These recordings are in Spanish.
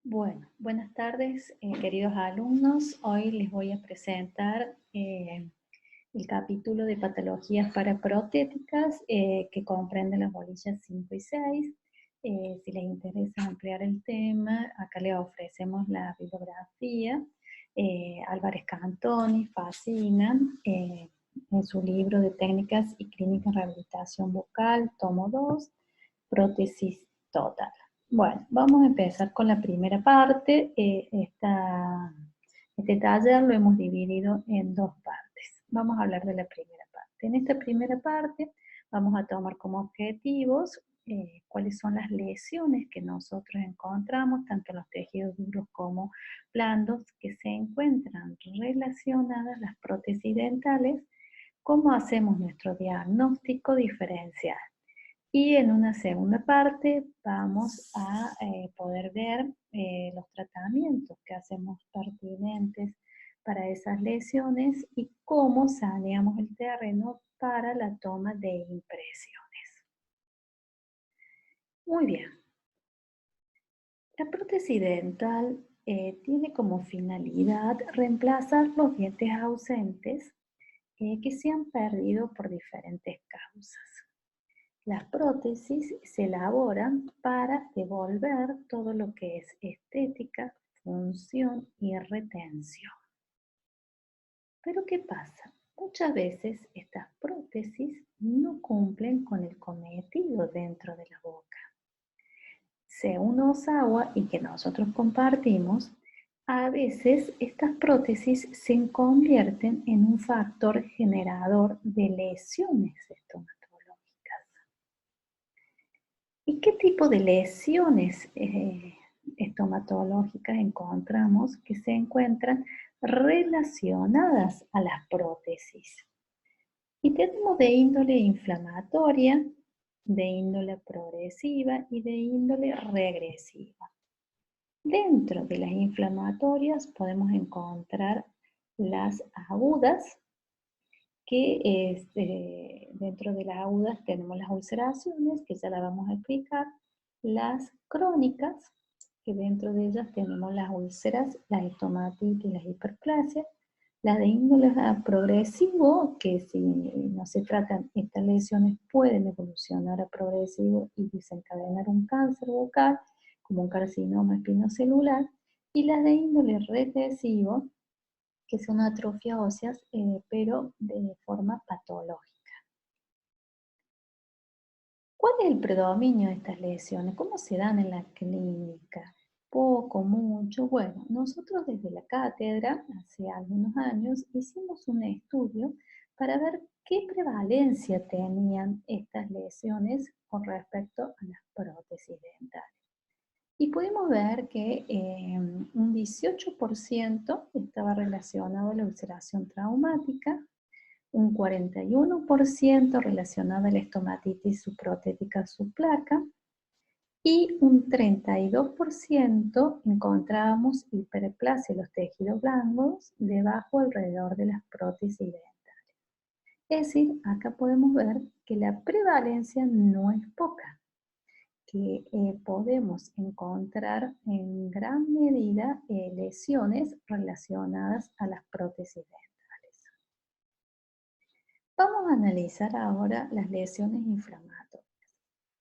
Bueno, buenas tardes, queridos alumnos. Hoy les voy a presentar el capítulo de patologías paraprotéticas que comprende las bolillas 5 y 6. Si les interesa ampliar el tema, acá les ofrecemos la bibliografía. Álvarez Cantoni, Fascina, en su libro de técnicas y clínica en rehabilitación bucal, tomo 2, prótesis total. Bueno, vamos a empezar con la primera parte. Este taller lo hemos dividido en dos partes. Vamos a hablar de la primera parte. En esta primera parte vamos a tomar como objetivos cuáles son las lesiones que nosotros encontramos, tanto en los tejidos duros como blandos, que se encuentran relacionadas a las prótesis dentales, cómo hacemos nuestro diagnóstico diferencial. Y en una segunda parte vamos a poder ver los tratamientos que hacemos pertinentes para esas lesiones y cómo saneamos el terreno para la toma de impresiones. Muy bien, la prótesis dental tiene como finalidad reemplazar los dientes ausentes que se han perdido por diferentes causas. Las prótesis se elaboran para devolver todo lo que es estética, función y retención. Pero ¿qué pasa? Muchas veces estas prótesis no cumplen con el cometido dentro de la boca. Según Osawa y que nosotros compartimos, a veces estas prótesis se convierten en un factor generador de lesiones estomatológicas. ¿Y qué tipo de lesiones estomatológicas encontramos que se encuentran relacionadas a las prótesis? Y tenemos de índole inflamatoria, de índole progresiva y de índole regresiva. Dentro de las inflamatorias podemos encontrar las agudas, que dentro de las agudas tenemos las ulceraciones, que ya la vamos a explicar, las crónicas, que dentro de ellas tenemos las úlceras, las estomatitis y las hiperplasias, las de índole progresivo, que si no se tratan estas lesiones pueden evolucionar a progresivo y desencadenar un cáncer bucal, como un carcinoma espinocelular, y las de índole regresivo, que son atrofias óseas, pero de forma patológica. ¿Cuál es el predominio de estas lesiones? ¿Cómo se dan en la clínica? Poco, mucho. Bueno, nosotros desde la cátedra, hace algunos años, hicimos un estudio para ver qué prevalencia tenían estas lesiones con respecto a las prótesis dentales. Y pudimos ver que un 18% estaba relacionado a la ulceración traumática, un 41% relacionado a la estomatitis subprotética subplaca y un 32% encontrábamos hiperplasia de los tejidos blandos debajo alrededor de las prótesis dentales. Es decir, acá podemos ver que la prevalencia no es poca, que podemos encontrar en gran medida lesiones relacionadas a las prótesis dentales. Vamos a analizar ahora las lesiones inflamatorias.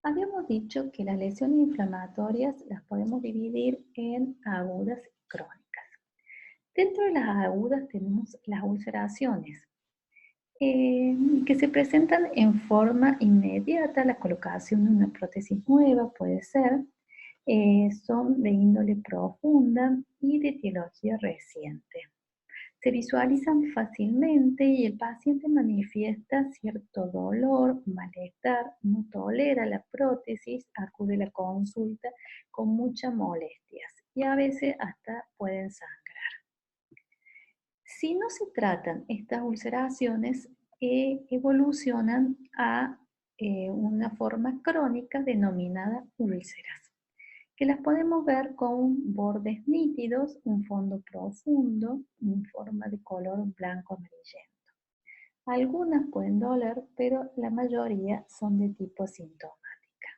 Habíamos dicho que las lesiones inflamatorias las podemos dividir en agudas y crónicas. Dentro de las agudas tenemos las ulceraciones, que se presentan en forma inmediata. La colocación de una prótesis nueva puede ser, son de índole profunda y de etiología reciente. Se visualizan fácilmente y el paciente manifiesta cierto dolor, malestar, no tolera la prótesis, acude a la consulta con muchas molestias y a veces hasta pueden sangrar. Si no se tratan estas ulceraciones, evolucionan a una forma crónica denominada úlceras, que las podemos ver con bordes nítidos, un fondo profundo, en forma de color blanco amarillento. Algunas pueden doler, pero la mayoría son de tipo sintomática.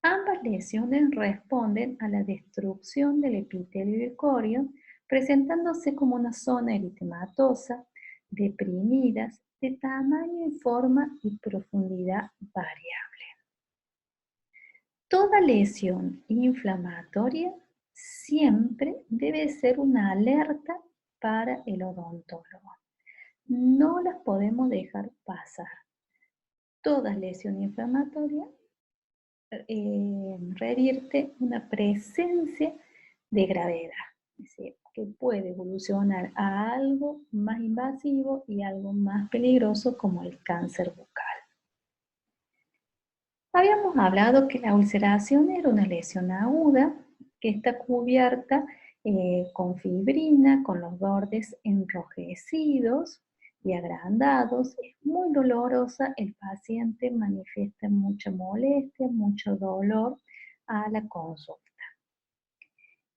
Ambas lesiones responden a la destrucción del epitelio del corion, presentándose como una zona eritematosa, deprimidas, de tamaño y forma y profundidad variable. Toda lesión inflamatoria siempre debe ser una alerta para el odontólogo. No las podemos dejar pasar. Toda lesión inflamatoria revierte una presencia de gravedad, es decir, que puede evolucionar a algo más invasivo y algo más peligroso como el cáncer bucal. Habíamos hablado que la ulceración era una lesión aguda que está cubierta con fibrina, con los bordes enrojecidos y agrandados. Es muy dolorosa, el paciente manifiesta mucha molestia, mucho dolor a la consulta.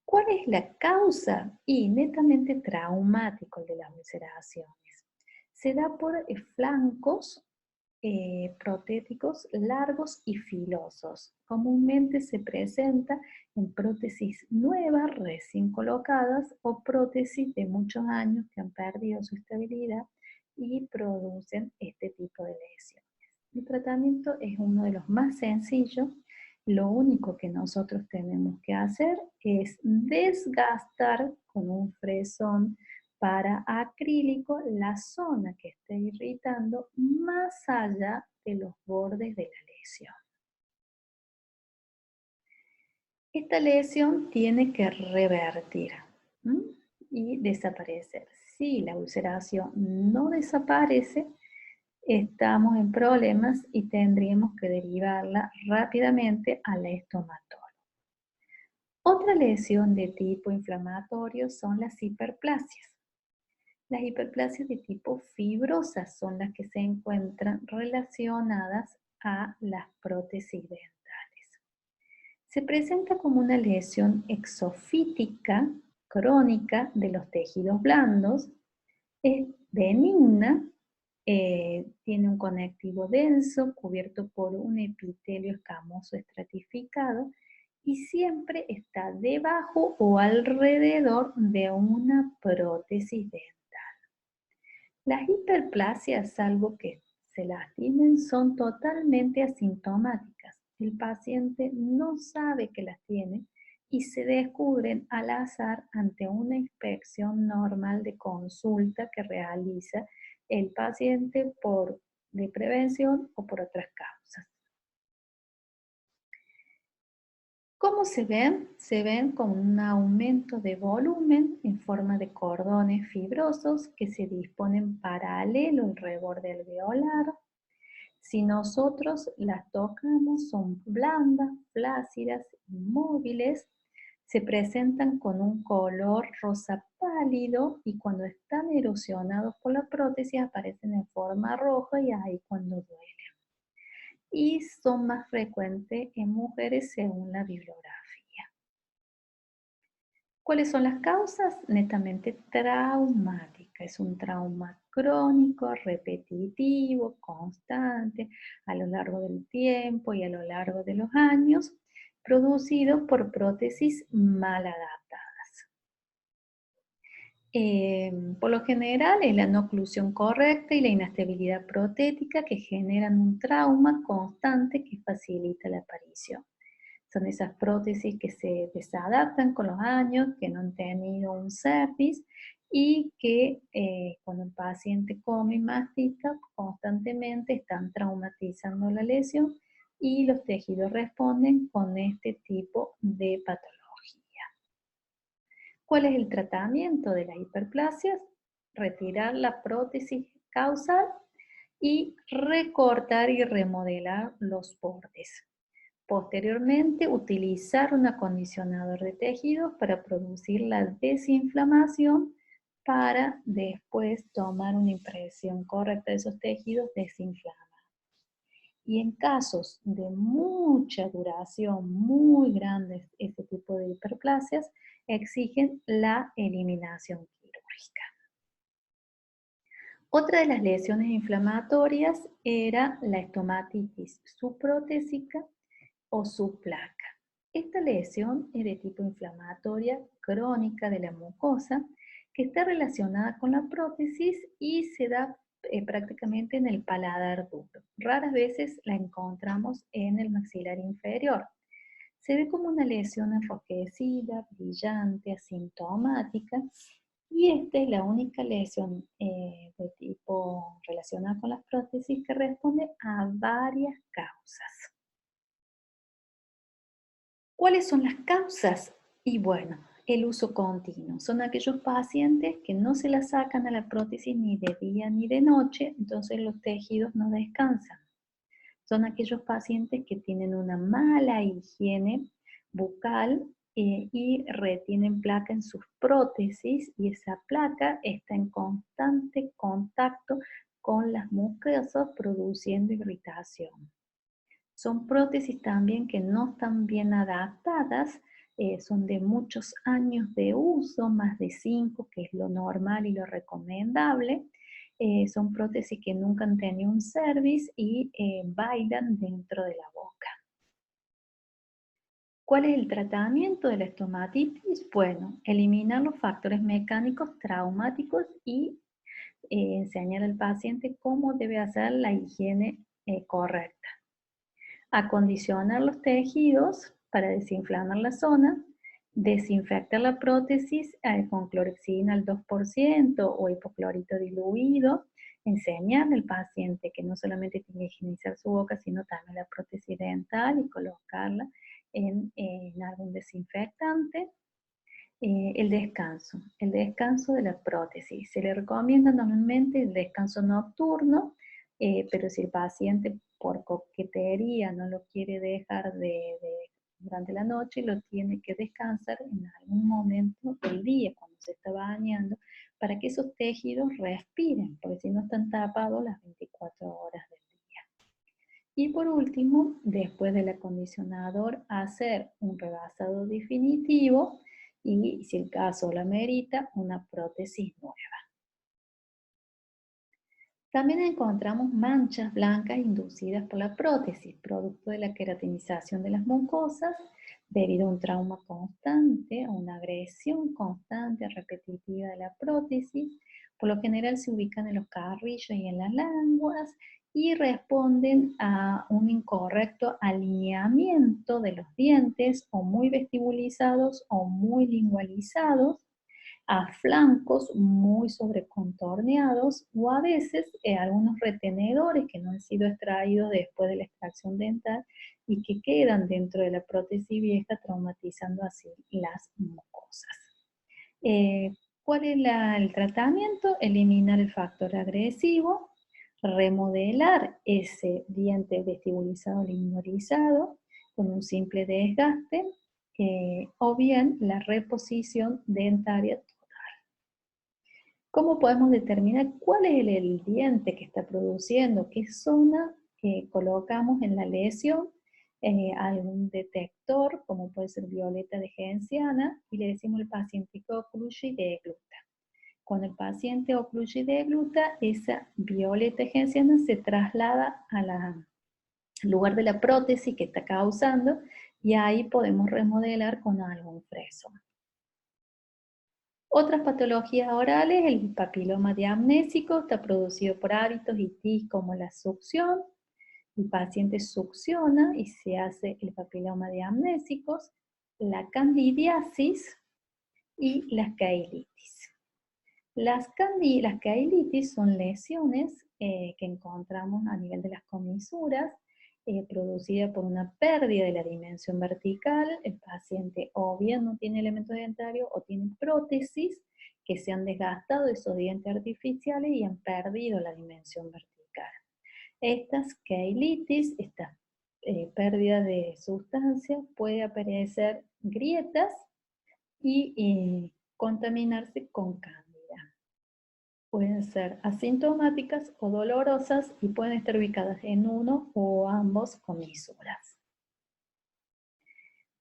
¿Cuál es la causa? Y netamente traumático de las ulceraciones. Se da por flancos protéticos largos y filosos. Comúnmente se presenta en prótesis nuevas, recién colocadas, o prótesis de muchos años que han perdido su estabilidad y producen este tipo de lesiones. El tratamiento es uno de los más sencillos. Lo único que nosotros tenemos que hacer es desgastar con un fresón para acrílico la zona que está irritando más allá de los bordes de la lesión. Esta lesión tiene que revertir y desaparecer. Si la ulceración no desaparece, estamos en problemas y tendríamos que derivarla rápidamente al estomatólogo. Otra lesión de tipo inflamatorio son las hiperplasias. Las hiperplasias de tipo fibrosas son las que se encuentran relacionadas a las prótesis dentales. Se presenta como una lesión exofítica crónica de los tejidos blandos, es benigna, tiene un conectivo denso cubierto por un epitelio escamoso estratificado y siempre está debajo o alrededor de una prótesis dental. Las hiperplasias, salvo que se lastimen, son totalmente asintomáticas. El paciente no sabe que las tiene y se descubren al azar ante una inspección normal de consulta que realiza el paciente de prevención o por otras causas. ¿Cómo se ven? Se ven con un aumento de volumen en forma de cordones fibrosos que se disponen paralelo al reborde alveolar. Si nosotros las tocamos, son blandas, flácidas, inmóviles, se presentan con un color rosa pálido y cuando están erosionados por la prótesis aparecen en forma roja y ahí cuando duele. Y son más frecuentes en mujeres según la bibliografía. ¿Cuáles son las causas? Netamente traumática. Es un trauma crónico, repetitivo, constante, a lo largo del tiempo y a lo largo de los años, producido por prótesis mal adaptadas. Por lo general, es la no oclusión correcta y la inestabilidad protética que generan un trauma constante que facilita la aparición. Son esas prótesis que se desadaptan con los años, que no han tenido un service y que cuando el paciente come y mastica constantemente están traumatizando la lesión y los tejidos responden con este tipo de patología. ¿Cuál es el tratamiento de las hiperplasias? Retirar la prótesis causal y recortar y remodelar los bordes. Posteriormente, utilizar un acondicionador de tejidos para producir la desinflamación para después tomar una impresión correcta de esos tejidos, desinflamar. Y en casos de mucha duración, muy grandes, este tipo de hiperplasias, exigen la eliminación quirúrgica. Otra de las lesiones inflamatorias era la estomatitis subprotésica o subplaca. Esta lesión es de tipo inflamatoria crónica de la mucosa que está relacionada con la prótesis y se da prácticamente en el paladar duro. Raras veces la encontramos en el maxilar inferior. Se ve como una lesión enrojecida, brillante, asintomática, y esta es la única lesión de tipo relacionada con las prótesis que responde a varias causas. ¿Cuáles son las causas? Y bueno, el uso continuo. Son aquellos pacientes que no se la sacan a la prótesis ni de día ni de noche, entonces los tejidos no descansan. Son aquellos pacientes que tienen una mala higiene bucal y retienen placa en sus prótesis y esa placa está en constante contacto con las mucosas produciendo irritación. Son prótesis también que no están bien adaptadas, son de muchos años de uso, más de 5, que es lo normal y lo recomendable. Son prótesis que nunca han tenido un service y bailan dentro de la boca. ¿Cuál es el tratamiento de la estomatitis? Bueno, eliminar los factores mecánicos traumáticos y enseñar al paciente cómo debe hacer la higiene correcta. Acondicionar los tejidos para desinflamar la zona, desinfectar la prótesis con clorexidina al 2% o hipoclorito diluido, enseñar al paciente que no solamente tiene que higienizar su boca, sino también la prótesis dental y colocarla en algún desinfectante. El descanso de la prótesis. Se le recomienda normalmente el descanso nocturno, pero si el paciente por coquetería no lo quiere dejar durante la noche, lo tiene que descansar en algún momento del día, cuando se está bañando, para que esos tejidos respiren, porque si no están tapados las 24 horas del día. Y por último, después del acondicionador, hacer un rebasado definitivo y, si el caso lo amerita, una prótesis nueva. También encontramos manchas blancas inducidas por la prótesis, producto de la queratinización de las mucosas, debido a un trauma constante, a una agresión constante, repetitiva de la prótesis. Por lo general se ubican en los carrillos y en las lenguas y responden a un incorrecto alineamiento de los dientes, o muy vestibulizados o muy lingualizados, a flancos muy sobrecontorneados, o a veces algunos retenedores que no han sido extraídos después de la extracción dental y que quedan dentro de la prótesis vieja, traumatizando así las mucosas. Eh, ¿Cuál es el tratamiento? Eliminar el factor agresivo, remodelar ese diente vestibulizado o lingualizado con un simple desgaste, o bien la reposición dentaria. ¿Cómo podemos determinar cuál es el diente que está produciendo? ¿Qué zona colocamos en la lesión? Algún detector, como puede ser violeta de genciana, y le decimos al paciente que ocluye y degluta. Cuando el paciente ocluye y degluta, esa violeta genciana se traslada al lugar de la prótesis que está causando, y ahí podemos remodelar con algún freso. Otras patologías orales, el papiloma diamnésico está producido por hábitos y TIC como la succión. El paciente succiona y se hace el papiloma diamnésicos, la candidiasis y las cailitis. Las cailitis son lesiones que encontramos a nivel de las comisuras, producida por una pérdida de la dimensión vertical. El paciente o bien no tiene elementos dentarios o tiene prótesis que se han desgastado de esos dientes artificiales y han perdido la dimensión vertical. Estas keilitis, esta pérdida de sustancia, puede aparecer grietas y contaminarse con cándida. Pueden ser asintomáticas o dolorosas y pueden estar ubicadas en uno o ambos comisuras.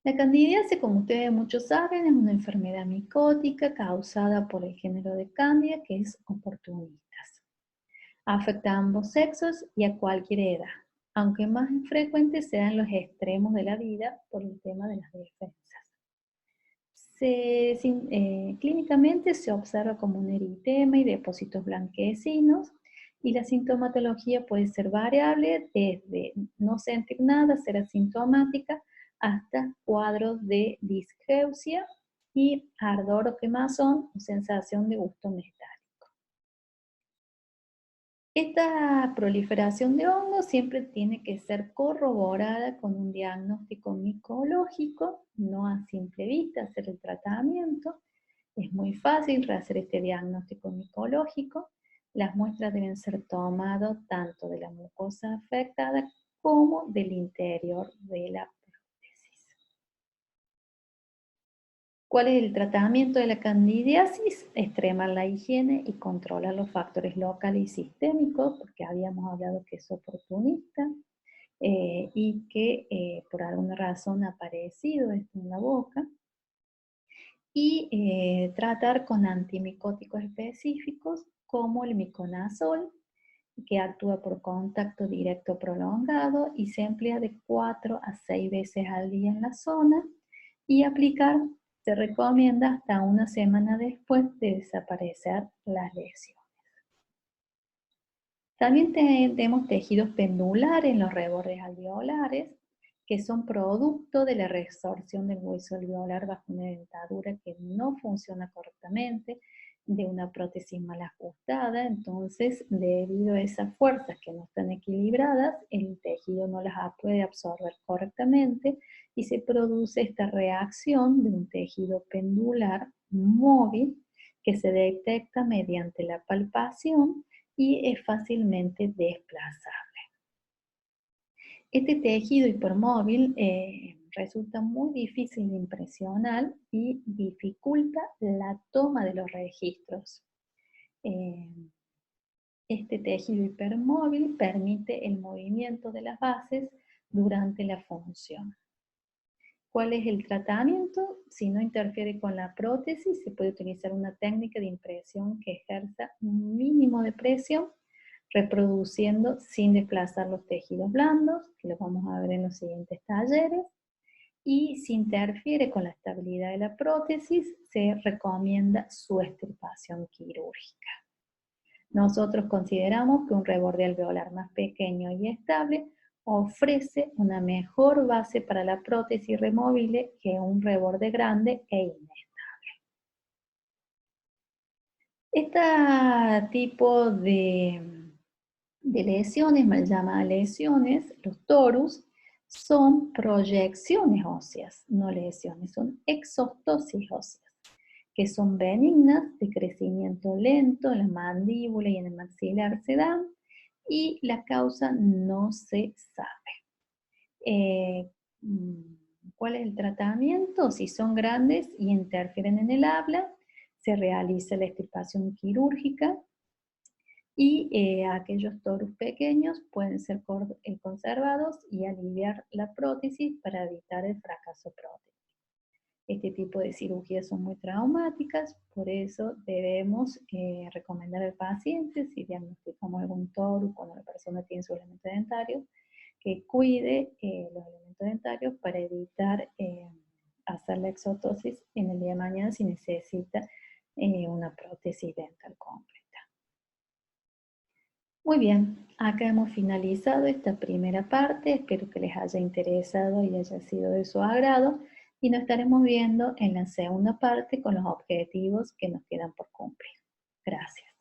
La candidiasis, como ustedes muchos saben, es una enfermedad micótica causada por el género de Candida, que es oportunistas. Afecta a ambos sexos y a cualquier edad. aunque más frecuente sea en los extremos de la vida por el tema de las defensas. Clínicamente se observa como un eritema y depósitos blanquecinos, y la sintomatología puede ser variable desde no sentir nada, ser asintomática, hasta cuadros de disgeusia y ardor o quemazón o sensación de gusto metálico. Esta proliferación de hongos siempre tiene que ser corroborada con un diagnóstico micológico, no a simple vista hacer el tratamiento. Es muy fácil hacer este diagnóstico micológico. Las muestras deben ser tomadas tanto de la mucosa afectada como del interior de la prótesis. ¿Cuál es el tratamiento de la candidiasis? Extremar la higiene y controlar los factores locales y sistémicos, porque habíamos hablado que es oportunista y que por alguna razón ha aparecido esto en la boca. Y tratar con antimicóticos específicos como el miconazol, que actúa por contacto directo prolongado y se emplea de 4 a 6 veces al día en la zona, y aplicar se recomienda hasta una semana después de desaparecer las lesiones. También tenemos tejidos pendulares en los rebordes alveolares, que son producto de la resorción del hueso alveolar bajo una dentadura que no funciona correctamente, de una prótesis mal ajustada. Entonces, debido a esas fuerzas que no están equilibradas, el tejido no las puede absorber correctamente y se produce esta reacción de un tejido pendular móvil que se detecta mediante la palpación y es fácilmente desplazable. Este tejido hipermóvil resulta muy difícil de impresionar y dificulta la toma de los registros. Eh, este tejido hipermóvil permite el movimiento de las bases durante la función. ¿Cuál es el tratamiento? Si no interfiere con la prótesis, se puede utilizar una técnica de impresión que ejerza un mínimo de presión, reproduciendo sin desplazar los tejidos blandos, que los vamos a ver en los siguientes talleres. Y si interfiere con la estabilidad de la prótesis, se recomienda su extirpación quirúrgica. Nosotros consideramos que un reborde alveolar más pequeño y estable ofrece una mejor base para la prótesis removible que un reborde grande e inestable. Este tipo de lesiones, mal llamadas lesiones, los torus, son proyecciones óseas, no lesiones, son exostosis óseas, que son benignas, de crecimiento lento en la mandíbula y en el maxilar se dan, y la causa no se sabe. ¿Cuál es el tratamiento? Si son grandes y interfieren en el habla, se realiza la extirpación quirúrgica, y aquellos torus pequeños pueden ser conservados y aliviar la prótesis para evitar el fracaso prótico. Este tipo de cirugías son muy traumáticas, por eso debemos recomendar al paciente, si diagnosticamos algún torus cuando la persona tiene su elemento dentario, que cuide los elementos dentarios para evitar hacer la exostosis en el día de mañana si necesita una prótesis dental completa. Muy bien, acá hemos finalizado esta primera parte, espero que les haya interesado y haya sido de su agrado, y nos estaremos viendo en la segunda parte con los objetivos que nos quedan por cumplir. Gracias.